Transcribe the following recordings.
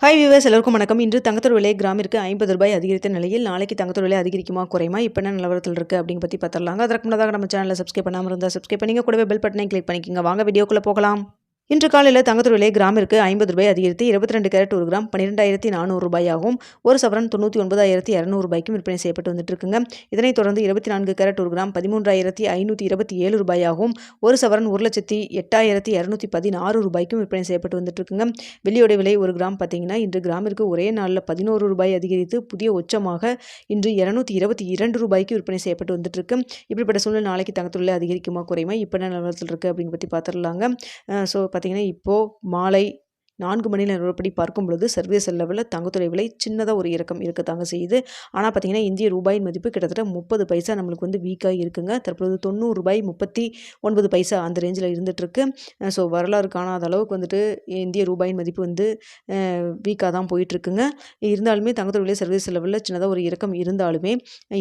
Hi viewers எல்லோருக்கும் வணக்கம். இன்று தங்கத்தோட விலை கிராமிற்கு ரூ. 50 அதிகரித்த நிலையில் நாளைக்கு தங்கத்தோட விலை அதிகரிக்குமா குறையுமா இப்போ என்ன நிலவரத்தில் இருக்குது அப்படிங்க பற்றி பார்த்துடலாங்க. அதற்கு முன்னதாக நம்ம சேனலை சப்ஸ்கிரைப் பண்ணாமல் இருந்தால் சப்ஸ்கிரைப் பண்ணிங்க, கூடவே பெல் பட்டனை கிளிக் பண்ணிக்கோங்க. வாங்க வீடியோக்குள்ளே போகலாம். இன்று காலையில் தங்கத்தோட விலை கிராமிற்கு ரூ. 50 அதிகரித்து 22 கேரட் ஒரு கிராம் 12,400 ஆகவும் ஒரு சவரன் 99,200 விற்பனை செய்யப்பட்டு வந்துட்டு இருக்குங்க. இதனைத் தொடர்ந்து 24 கேரட் ஒரு கிராம் 13,527 ஆகவும் ஒரு சவரன் 1,08,216 விற்பனை செய்யப்பட்டு வந்துட்டு இருக்குங்க. வெள்ளியோட விலை ஒரு கிராம் பார்த்தீங்கன்னா இன்று கிராமிற்கு ஒரே நாளில் ரூ. 11 அதிகரித்து புதிய உச்சமாக இன்று ரூ. 222 விற்பனை செய்யப்பட்டு வந்துட்டு இருக்கு. இப்படிப்பட்ட சூழ்நிலை நாளைக்கு தங்கத்தோட விலை அதிகரிக்குமா குறையுமா இப்போ என்ன நிலவரத்தில் இருக்குது அப்படின்னு பற்றி பார்த்துடலாங்க. ஸோ பார்த்தீங்கன்னா இப்போது மாலை 4 மணி நிலவரப்படி பார்க்கும் பொழுது சர்வதேச லெவலில் தங்கத்தோட விலை சின்னதாக ஒரு இறக்கம் இருக்கத்தாங்க செய்யுது. ஆனால் பார்த்தீங்கன்னா இந்திய ரூபாயின் மதிப்பு கிட்டத்தட்ட 30 பைசா நம்மளுக்கு வந்து வீக்காக இருக்குங்க. தற்பொழுது ரூ. 90.39 அந்த ரேஞ்சில் இருந்துகிட்ருக்கு. ஸோ வரலாறு காணாத அளவுக்கு வந்துட்டு இந்திய ரூபாயின் மதிப்பு வந்து வீக்காக தான் போயிட்டுருக்குங்க. இருந்தாலுமே தங்கத்தோட விலை சர்வதேச லெவலில் சின்னதாக ஒரு இறக்கம் இருந்தாலுமே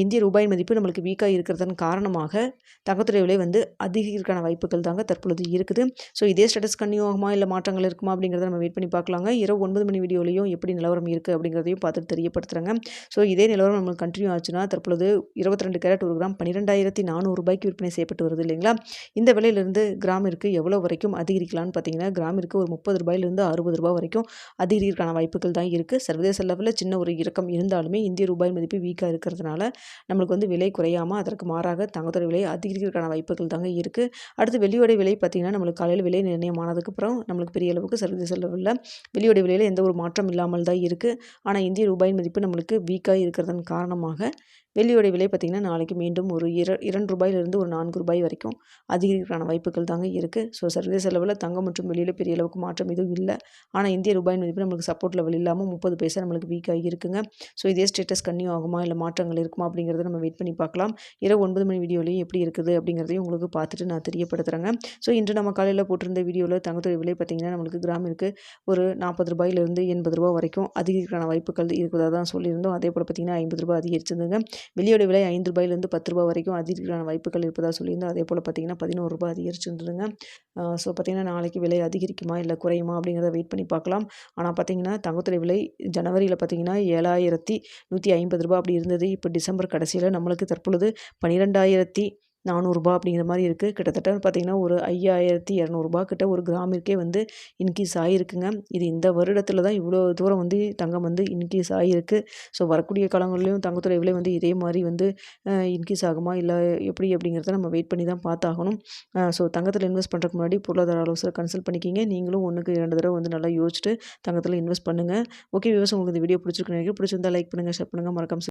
இந்திய ரூபாயின் மதிப்பு நம்மளுக்கு வீக்காக இருக்கிறதன் காரணமாக தங்கத்தோட விலை வந்து அதிகரிக்கான வாய்ப்புகள் தாங்க தற்பொழுது இருக்குது. ஸோ இதே ஸ்டேட்டஸ் கன்னியூ ஆகுமா இல்லை மாற்றங்கள் இருக்குமா அப்படிங்கிறத நம்ம வெயிட் பண்ணி பார்க்கலாங்க. இரவு 9 மணி வீடியோலையும் எப்படி நிலவரம் இருக்குது அப்படிங்கிறதையும் பார்த்துட்டு தெரியப்படுத்துகிறேங்க. ஸோ இதே நிலவரம் நம்மளுக்கு கண்டினியூ ஆச்சுன்னா தற்பொழுது 22 கேரட் ஒரு கிராம் 12,400 விற்பனை செய்யப்பட்டு வருது இல்லைங்களா. இந்த விலையிலிருந்து கிராமிற்கு எவ்வளோ வரைக்கும் அதிகரிக்கலாம்னு பார்த்தீங்கன்னா கிராமிற்கு ஒரு ரூ. 30 வரைக்கும் அதிகரிக்கான வாய்ப்புகள் தான் இருக்குது. சர்வதேச லெவலில் சின்ன ஒரு இறக்கம் இருந்தாலுமே இந்திய ரூபாய் மதிப்பு வீக்காக இருக்கிறதுனால நம்மளுக்கு வந்து விலை குறையாமல் அதற்கு மாறாக தங்கத்தோட விலை அதிகரிக்கிறதுக்கான வாய்ப்புகள் தாங்க இருக்குது. அடுத்து வெள்ளியோட விலை பார்த்தீங்கன்னா நம்மளுக்கு காலையில் விலை நிர்ணயமானதுக்கப்புறம் நம்மளுக்கு பெரிய அளவுக்கு சர்வதேச லெவலில் வெளியோட விலையில் எந்த ஒரு மாற்றம் இல்லாமல் தான் இருக்குது. ஆனால் இந்திய ரூபாயின் மதிப்பு நம்மளுக்கு வீக்காக இருக்கிறதன் காரணமாக வெள்ளியோட விலை பார்த்திங்கன்னா நாளைக்கு மீண்டும் ஒரு ரூ. 2 ஒரு ரூ. 4 வரைக்கும் அதிகரிக்கான வாய்ப்புகள் தாங்க இருக்குது. ஸோ சர்வதேச லெவலில் தங்கம் மற்றும் வெளியில் பெரிய அளவுக்கு மாற்றம் எதுவும் இல்லை. ஆனால் இந்திய ரூபாயின் மதிப்பு நம்மளுக்கு சப்போர்ட் லெவல் இல்லாமல் 30 பைசா நம்மளுக்கு வீக்காக இருக்குங்க. ஸோ இதே ஸ்டேட்டஸ் கன்னியூ ஆகுமா இல்லை மாற்றங்கள் இருக்குமா அப்படிங்கிறத நம்ம வெயிட் பண்ணி பார்க்கலாம். இரவு 9 மணி வீடியோலையும் எப்படி இருக்குது அப்படிங்கிறதையும் உங்களுக்கு பார்த்துட்டு நான் தெரியப்படுத்துகிறேங்க. ஸோ இன்று நம்ம காலையில் போட்டிருந்த வீடியோவில் தங்கத்தோட விலை பார்த்திங்கன்னா நம்மளுக்கு கிராமிற்கு ஒரு ரூ. 40 வரைக்கும் அதிகரிக்கான வாய்ப்புகள் இருக்கிறதா தான் சொல்லியிருந்தோம். அதே போல் பார்த்திங்கன்னா ரூ. 50 அதிகரிச்சிருந்துங்க. வெள்ளியோட விலை ரூ. 5 வரைக்கும் அதிகரிக்கான வாய்ப்புகள் இருப்பதாக சொல்லியிருந்தோம். அதே போல் பார்த்திங்கன்னா ரூ. 11 அதிகரிச்சிருந்ததுங்க. ஸோ பார்த்திங்கன்னா நாளைக்கு விலை அதிகரிக்குமா இல்லை குறையுமா அப்படிங்கிறத வெயிட் பண்ணி பார்க்கலாம். ஆனால் பார்த்திங்கன்னா தங்கத்தோட விலை ஜனவரியில் பார்த்திங்கன்னா ரூ. 7,150 அப்படி இருந்தது. இப்போ டிசம்பர் கடைசியில் நம்மளுக்கு தற்பொழுது ரூ. 12,400 அப்படிங்கிற மாதிரி இருக்குது. கிட்டத்தட்ட பார்த்திங்கன்னா ஒரு ரூ. 5,200 கிட்ட ஒரு கிராமிற்கே வந்து இன்க்ரீஸ் ஆகிருக்குங்க. இது இந்த வருடத்தில் தான் இவ்வளோ தூரம் வந்து தங்கம் வந்து இன்க்ரீஸ் ஆகிருக்கு. ஸோ வரக்கூடிய காலங்களிலும் தங்கத்தோட விலை வந்து இதே மாதிரி வந்து இன்க்ரீஸ் ஆகுமா இல்லை எப்படி அப்படிங்கிறத நம்ம வெயிட் பண்ணி தான் பார்த்தாகணும். ஸோ தங்கத்தில் இன்வெஸ்ட் பண்ணுறதுக்கு முன்னாடி பொருளாதார ஆலோசனை கன்சல்ட் பண்ணிக்கிங்க. நீங்களும் 1க்கு 2 தடவை வந்து நல்லா யோசிச்சுட்டு தங்கத்தில் இன்வெஸ்ட் பண்ணுங்கள். ஓகே வியூவர்ஸ், உங்களுக்கு இந்த வீடியோ பிடிச்சிருக்குன்னு நினைக்கிறேன். பிடிச்சிருந்தா லைக் பண்ணுங்கள், ஷேர் பண்ணுங்கள், மறக்காம